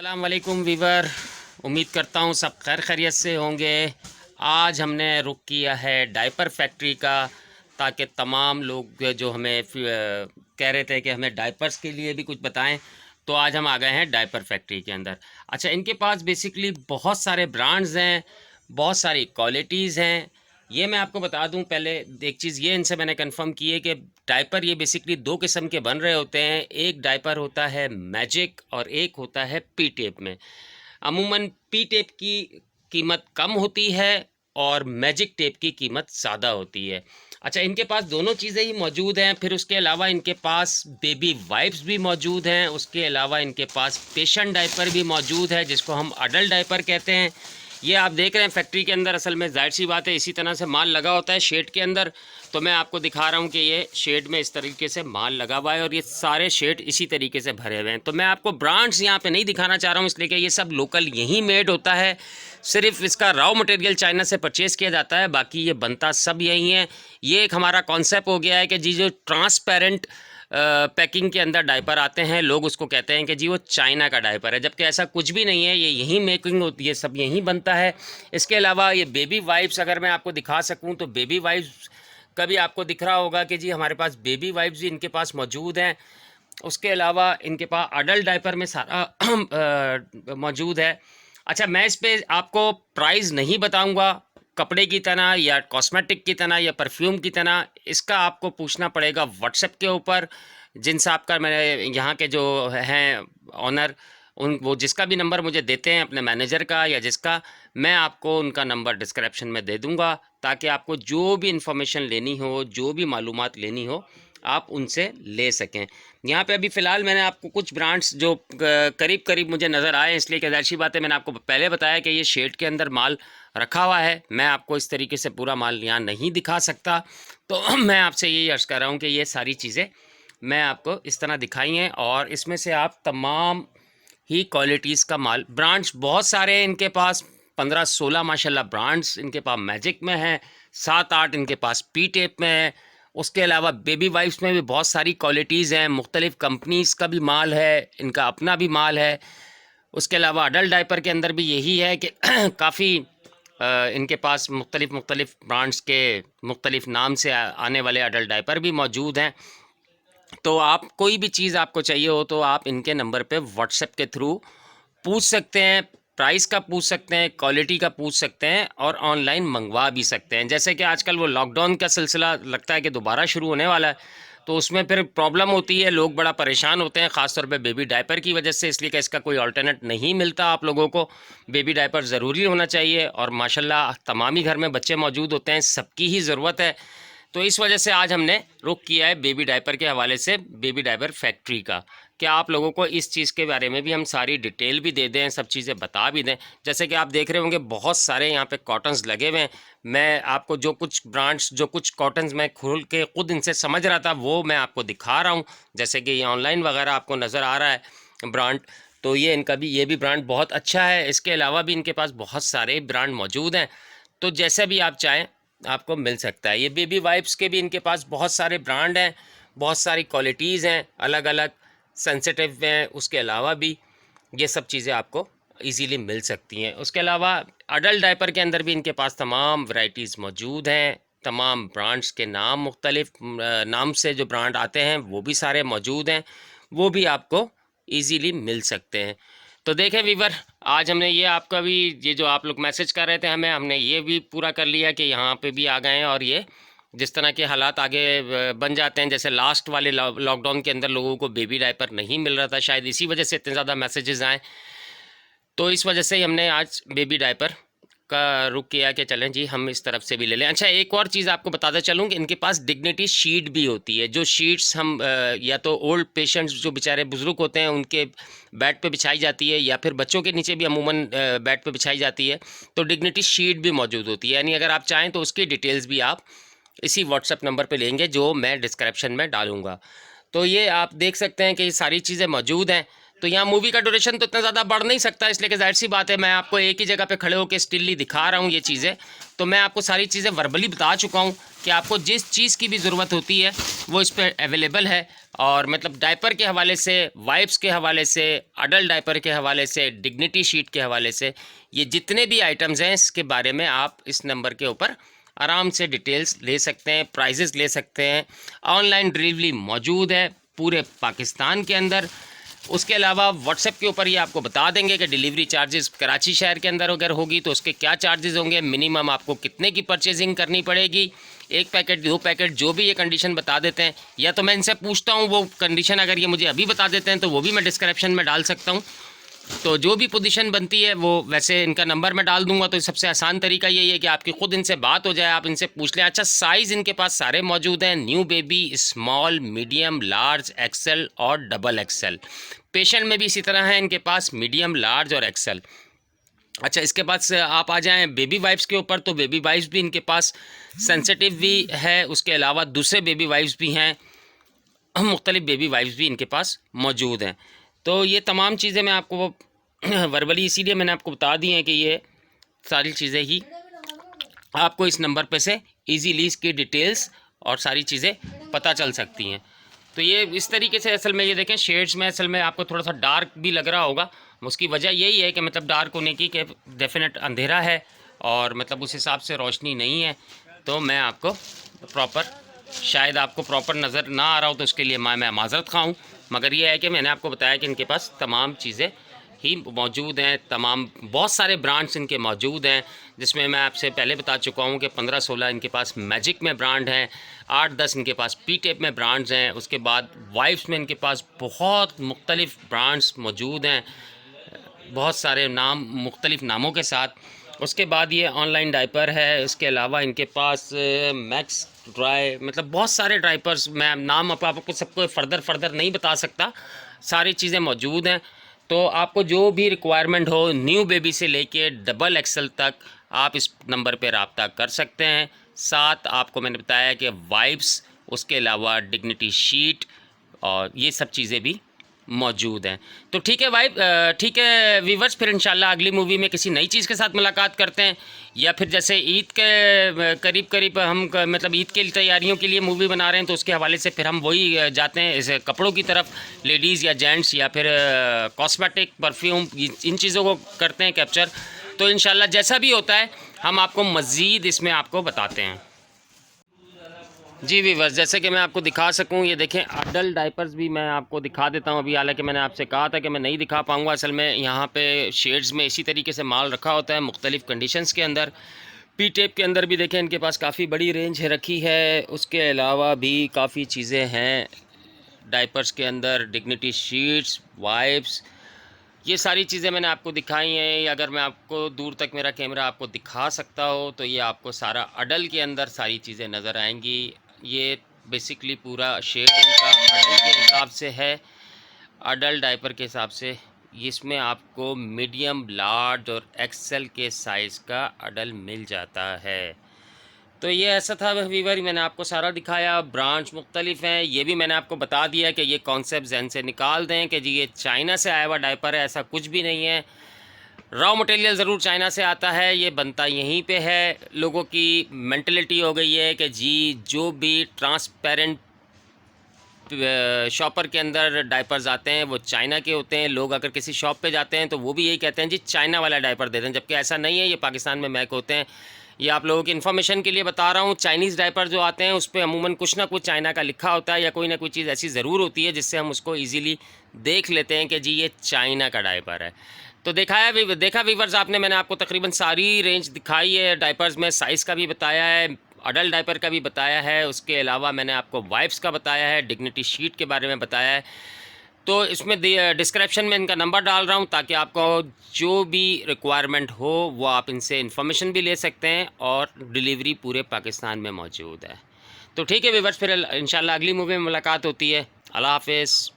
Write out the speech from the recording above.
अस्सलाम वालेकुम वीवर। उम्मीद करता हूँ सब खैर खैरियत से होंगे। आज हमने रुख किया है डायपर फैक्ट्री का, ताकि तमाम लोग जो हमें कह रहे थे कि हमें डायपर्स के लिए भी कुछ बताएं, तो आज हम आ गए हैं डायपर फैक्ट्री के अंदर। अच्छा, इनके पास बेसिकली बहुत सारे ब्रांड्स हैं, बहुत सारी क्वालिटीज़ हैं। ये मैं आपको बता दूं, पहले एक चीज़ ये इनसे मैंने कंफर्म की है कि डायपर ये बेसिकली दो किस्म के बन रहे होते हैं। एक डायपर होता है मैजिक और एक होता है पी टेप में। अमूमन पी टेप की कीमत कम होती है और मैजिक टेप की कीमत ज़्यादा होती है। अच्छा, इनके पास दोनों चीज़ें ही मौजूद हैं। फिर उसके अलावा इनके पास बेबी वाइप्स भी मौजूद हैं। उसके अलावा इनके पास पेशेंट डायपर भी मौजूद है, जिसको हम अडल्ट डायपर कहते हैं। ये आप देख रहे हैं फैक्ट्री के अंदर, असल में जाहिर सी बात है इसी तरह से माल लगा होता है शेड के अंदर। तो मैं आपको दिखा रहा हूँ कि ये शेड में इस तरीके से माल लगा हुआ है और ये सारे शेड इसी तरीके से भरे हुए हैं। तो मैं आपको ब्रांड्स यहाँ पे नहीं दिखाना चाह रहा हूँ, इसलिए कि ये सब लोकल यहीं मेड होता है। सिर्फ इसका रॉ मटेरियल चाइना से परचेज़ किया जाता है, बाकी ये बनता सब यहीं है। ये एक हमारा कॉन्सेप्ट हो गया है कि जी जो ट्रांसपेरेंट पैकिंग के अंदर डायपर आते हैं, लोग उसको कहते हैं कि जी वो चाइना का डायपर है, जबकि ऐसा कुछ भी नहीं है। ये यहीं मेकिंग होती है, सब यहीं बनता है। इसके अलावा ये बेबी वाइप्स अगर मैं आपको दिखा सकूं तो बेबी वाइप्स का भी आपको दिख रहा होगा कि जी हमारे पास बेबी वाइप्स भी इनके पास मौजूद हैं। उसके अलावा इनके पास अडल्ट डायपर में सारा मौजूद है। अच्छा, मैं इस पे आपको प्राइस नहीं बताऊंगा कपड़े की तरह या कॉस्मेटिक की तरह या परफ्यूम की तरह। इसका आपको पूछना पड़ेगा व्हाट्सएप के ऊपर। जिन साहब का मेरे यहाँ के जो हैं ऑनर, उन वो जिसका भी नंबर मुझे देते हैं अपने मैनेजर का या जिसका, मैं आपको उनका नंबर डिस्क्रिप्शन में दे दूँगा, ताकि आपको जो भी इंफॉर्मेशन लेनी हो, जो भी मालूमात लेनी हो, आप उनसे ले सकें। यहाँ पे अभी फ़िलहाल मैंने आपको कुछ ब्रांड्स जो करीब करीब मुझे नज़र आए, इसलिए कि ज़ाहिर सी बात है मैंने आपको पहले बताया कि ये शेड के अंदर माल रखा हुआ है। मैं आपको इस तरीके से पूरा माल यहाँ नहीं दिखा सकता। तो मैं आपसे यही अर्ज़ कर रहा हूँ कि ये सारी चीज़ें मैं आपको इस तरह दिखाई हैं और इसमें से आप तमाम ही क्वालिटीज़ का माल, ब्रांड्स बहुत सारे हैं इनके पास, 15-16 माशाल्लाह ब्रांड्स इनके पास मैजिक में हैं, 7-8 इनके पास पी टेप में है। उसके अलावा बेबी वाइप्स में भी बहुत सारी क्वालिटीज़ हैं, मुख्तलिफ़ कंपनीज़ का भी माल है, इनका अपना भी माल है। उसके अलावा अडल्ट डायपर के अंदर भी यही है कि काफ़ी इनके पास मुख्तलिफ़ ब्रांड्स के मुख्तलिफ़ नाम से आने वाले अडल्ट डायपर भी मौजूद हैं। तो आप कोई भी चीज़ आपको चाहिए हो तो आप इनके नंबर पे व्हाट्सएप के थ्रू पूछ सकते हैं, प्राइस का पूछ सकते हैं, क्वालिटी का पूछ सकते हैं और ऑनलाइन मंगवा भी सकते हैं। जैसे कि आजकल वो लॉकडाउन का सिलसिला लगता है कि दोबारा शुरू होने वाला है, तो उसमें फिर प्रॉब्लम होती है, लोग बड़ा परेशान होते हैं, ख़ास तौर पे बेबी डायपर की वजह से, इसलिए कि इसका कोई अल्टरनेट नहीं मिलता आप लोगों को। बेबी डायपर ज़रूरी होना चाहिए और माशाल्लाह तमाम ही घर में बच्चे मौजूद होते हैं, सबकी ही ज़रूरत है। तो इस वजह से आज हमने रुख किया है बेबी डायपर के हवाले से बेबी डायपर फैक्ट्री का। क्या आप लोगों को इस चीज़ के बारे में भी हम सारी डिटेल भी दे दें, सब चीज़ें बता भी दें। जैसे कि आप देख रहे होंगे बहुत सारे यहाँ पे कॉटन्स लगे हुए हैं। मैं आपको जो कुछ ब्रांड्स, जो कुछ कॉटन्स मैं खोल के ख़ुद इनसे समझ रहा था, वो मैं आपको दिखा रहा हूँ। जैसे कि ये ऑनलाइन वगैरह आपको नज़र आ रहा है ब्रांड, तो ये इनका भी, ये भी ब्रांड बहुत अच्छा है। इसके अलावा भी इनके पास बहुत सारे ब्रांड मौजूद हैं, तो जैसे भी आप चाहें आपको मिल सकता है। ये बेबी वाइप्स के भी इनके पास बहुत सारे ब्रांड हैं, बहुत सारी क्वालिटीज़ हैं, अलग अलग सेंसिटिव हैं। उसके अलावा भी ये सब चीज़ें आपको इजीली मिल सकती हैं। उसके अलावा अडल्ट डायपर के अंदर भी इनके पास तमाम वैरायटीज़ मौजूद हैं। तमाम ब्रांड्स के नाम मुख्तलिफ नाम से जो ब्रांड आते हैं वो भी सारे मौजूद हैं, वो भी आपको इजीली मिल सकते हैं। तो देखें वीवर, आज हमने ये आपका भी, ये जो आप लोग मैसेज कर रहे थे हमें, हमने ये भी पूरा कर लिया कि यहाँ पे भी आ गए हैं। और ये जिस तरह के हालात आगे बन जाते हैं, जैसे लास्ट वाले लॉकडाउन के अंदर लोगों को बेबी डायपर नहीं मिल रहा था, शायद इसी वजह से इतने ज़्यादा मैसेजेस आए, तो इस वजह से ही हमने आज बेबी डायपर का रुख किया कि चलें जी हम इस तरफ से भी ले लें। अच्छा, एक और चीज़ आपको बताता चलूँ कि इनके पास डिग्निटी शीट भी होती है, जो शीट्स हम या तो ओल्ड पेशेंट्स जो बेचारे बुज़ुर्ग होते हैं उनके बेड पे बिछाई जाती है, या फिर बच्चों के नीचे भी अमूमन बेड पे बिछाई जाती है, तो डिग्निटी शीट भी मौजूद होती है। यानी अगर आप चाहें तो उसकी डिटेल्स भी आप इसी व्हाट्सएप नंबर पर लेंगे जो मैं डिस्क्रिप्शन में डालूँगा। तो ये आप देख सकते हैं कि ये सारी चीज़ें मौजूद हैं। तो यहाँ मूवी का ड्यूरेशन तो इतना ज़्यादा बढ़ नहीं सकता, इसलिए कि जाहिर सी बात है मैं आपको एक ही जगह पे खड़े होकर स्टिल्ली दिखा रहा हूँ ये चीज़ें। तो मैं आपको सारी चीज़ें वर्बली बता चुका हूँ कि आपको जिस चीज़ की भी ज़रूरत होती है वो इस पर अवेलेबल है। और मतलब डायपर के हवाले से, वाइप्स के हवाले से, अडल्ट डायपर के हवाले से, डिग्निटी शीट के हवाले से, ये जितने भी आइटम्स हैं इसके बारे में आप इस नंबर के ऊपर आराम से डिटेल्स ले सकते हैं, प्राइजेस ले सकते हैं। ऑनलाइन डिलीवरी मौजूद है पूरे पाकिस्तान के अंदर। उसके अलावा व्हाट्सएप के ऊपर ये आपको बता देंगे कि डिलीवरी चार्जेस कराची शहर के अंदर अगर होगी तो उसके क्या चार्जेस होंगे, मिनिमम आपको कितने की परचेजिंग करनी पड़ेगी, 1 पैकेट 2 पैकेट जो भी ये कंडीशन बता देते हैं। या तो मैं इनसे पूछता हूँ वो कंडीशन अगर ये मुझे अभी बता देते हैं तो वो भी मैं डिस्क्रिप्शन में डाल सकता हूँ। तो जो भी पोजीशन बनती है वो वैसे इनका नंबर मैं डाल दूंगा। तो सबसे आसान तरीका यही है कि आपकी ख़ुद इनसे बात हो जाए, आप इनसे पूछ लें। अच्छा, साइज़ इनके पास सारे मौजूद हैं, new baby, small, medium, large, XL और डबल एक्सेल। पेशेंट में भी इसी तरह है इनके पास, मीडियम, लार्ज और एक्सेल। अच्छा, इसके बाद से आप आ जाएँ बेबी वाइप्स के ऊपर, तो बेबी वाइप्स भी इनके पास सेंसिटिव भी है, उसके अलावा दूसरे बेबी वाइप्स भी हैं, मुख्तलिफ बेबी वाइप्स भी इनके पास मौजूद हैं। तो ये तमाम चीज़ें मैं आपको वर्बली इसीलिए मैंने आपको बता दी हैं कि ये सारी चीज़ें ही आपको इस नंबर पे से इजीली इसकी डिटेल्स और सारी चीज़ें पता चल सकती हैं। तो ये इस तरीके से असल में ये देखें शेड्स में असल में आपको थोड़ा सा डार्क भी लग रहा होगा। उसकी वजह यही है कि मतलब डार्क होने की कि डेफिनेट अंधेरा है और मतलब उस हिसाब से रोशनी नहीं है। तो मैं आपको प्रॉपर, शायद आपको प्रॉपर नज़र ना आ रहा हो तो उसके लिए मैं माज़रत खा हूँ। मगर ये है कि मैंने आपको बताया कि इनके पास तमाम चीज़ें ही मौजूद हैं, तमाम बहुत सारे ब्रांड्स इनके मौजूद हैं, जिसमें मैं आपसे पहले बता चुका हूँ कि 15-16 इनके पास मैजिक में ब्रांड हैं, 8-10 इनके पास पी टेप में ब्रांड्स हैं। उसके बाद वाइप्स में इनके पास बहुत मुख्तलिफ़ ब्रांड्स मौजूद हैं, बहुत सारे नाम मुख्तलिफ नामों के साथ। उसके बाद ये ऑनलाइन डायपर है, इसके अलावा इनके पास मैक्स ड्राई, मतलब बहुत सारे डायपर्स, मैं नाम आपको सबको फर्दर नहीं बता सकता, सारी चीज़ें मौजूद हैं। तो आपको जो भी रिक्वायरमेंट हो न्यू बेबी से लेके डबल एक्सेल तक आप इस नंबर पे रब्ता कर सकते हैं। साथ आपको मैंने बताया कि वाइप्स, उसके अलावा डिग्निटी शीट और ये सब चीज़ें भी मौजूद हैं। तो ठीक है भाई, ठीक है वीवर्स, फिर इंशाल्लाह अगली मूवी में किसी नई चीज़ के साथ मुलाकात करते हैं। या फिर जैसे ईद के करीब हम मतलब ईद की तैयारियों के लिए मूवी बना रहे हैं तो उसके हवाले से फिर हम वही जाते हैं इस कपड़ों की तरफ, लेडीज़ या जेंट्स या फिर कॉस्मेटिक, परफ्यूम, इन चीज़ों को करते हैं कैप्चर। तो इंशाल्लाह जैसा भी होता है हम आपको मज़ीद इसमें आपको बताते हैं। जी वीवर्स, जैसे कि मैं आपको दिखा सकूं, ये देखें अडल्ट डायपर्स भी मैं आपको दिखा देता हूं अभी। हालांकि मैंने आपसे कहा था कि मैं नहीं दिखा पाऊंगा, असल में यहाँ पे शेड्स में इसी तरीके से माल रखा होता है मुख्तलिफ़ कंडीशंस के अंदर। पी टेप के अंदर भी देखें इनके पास काफ़ी बड़ी रेंज है रखी है। उसके अलावा भी काफ़ी चीज़ें हैं डायपर्स के अंदर, डिग्निटी शीट्स, वाइप्स, ये सारी चीज़ें मैंने आपको दिखाई हैं। अगर मैं आपको दूर तक मेरा कैमरा आपको दिखा सकता हो तो ये आपको सारा अडल्ट के अंदर सारी चीज़ें नज़र आएंगी। ये बेसिकली पूरा शेड इनका अडल्ट के हिसाब से है, अडल्ट डायपर के हिसाब से। इसमें आपको मीडियम, लार्ज और एक्सेल के साइज़ का अडल्ट मिल जाता है। तो ये ऐसा था वीवर, मैंने आपको सारा दिखाया। ब्रांड्स मुख्तलिफ हैं, ये भी मैंने आपको बता दिया कि ये कॉन्सेप्ट जहन से निकाल दें कि जी ये चाइना से आया हुआ डायपर है, ऐसा कुछ भी नहीं है। रॉ मटेरियल ज़रूर चाइना से आता है, ये बनता यहीं पे है। लोगों की मेंटलिटी हो गई है कि जी जो भी ट्रांसपेरेंट शॉपर के अंदर डायपर्स आते हैं वो चाइना के होते हैं। लोग अगर किसी शॉप पे जाते हैं तो वो भी यही कहते हैं जी चाइना वाला डायपर दे दें, जबकि ऐसा नहीं है, ये पाकिस्तान में मेक होते हैं। ये आप लोगों की इन्फॉर्मेशन के लिए बता रहा हूँ। चाइनीज़ डायपर जो आते हैं उस पर अमूमन कुछ ना कुछ चाइना का लिखा होता है या कोई ना कोई चीज़ ऐसी ज़रूर होती है जिससे हम उसको ईज़िली देख लेते हैं कि जी ये चाइना का डायपर है। तो देखा वीवर्स आपने, मैंने आपको तकरीबन सारी रेंज दिखाई है डायपर्स में। साइज़ का भी बताया है, अडल्ट डायपर का भी बताया है, उसके अलावा मैंने आपको वाइप्स का बताया है, डिग्निटी शीट के बारे में बताया है। तो इसमें डिस्क्रिप्शन में इनका नंबर डाल रहा हूँ ताकि आपको जो भी रिक्वायरमेंट हो वो आप इनसे इन्फॉर्मेशन भी ले सकते हैं और डिलीवरी पूरे पाकिस्तान में मौजूद है। तो ठीक है व्यूअर्स, फिर इंशाल्लाह अगली मूवी में मुलाकात होती है। अल्लाह हाफिज़।